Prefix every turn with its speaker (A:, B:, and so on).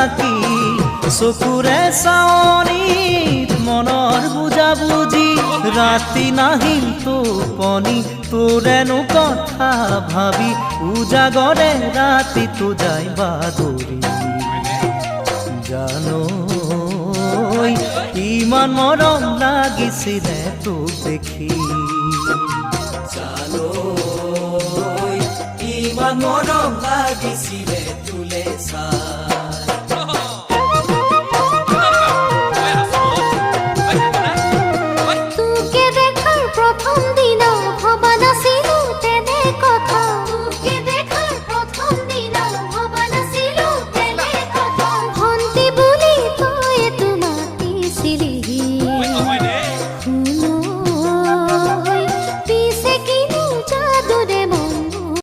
A: আঁকি চকুৰে চাৱনীত মনৰ বুজাবুজি ৰাতি নাহিল টোপনি তোৰেনো কথা ভাবি উজাগৰে ৰাতিটো যায় বাগৰি জানো ইমান মৰম লাগিছিলে তোক দেখি জানো ইমান মৰম লাগিছিলে তোলে চাই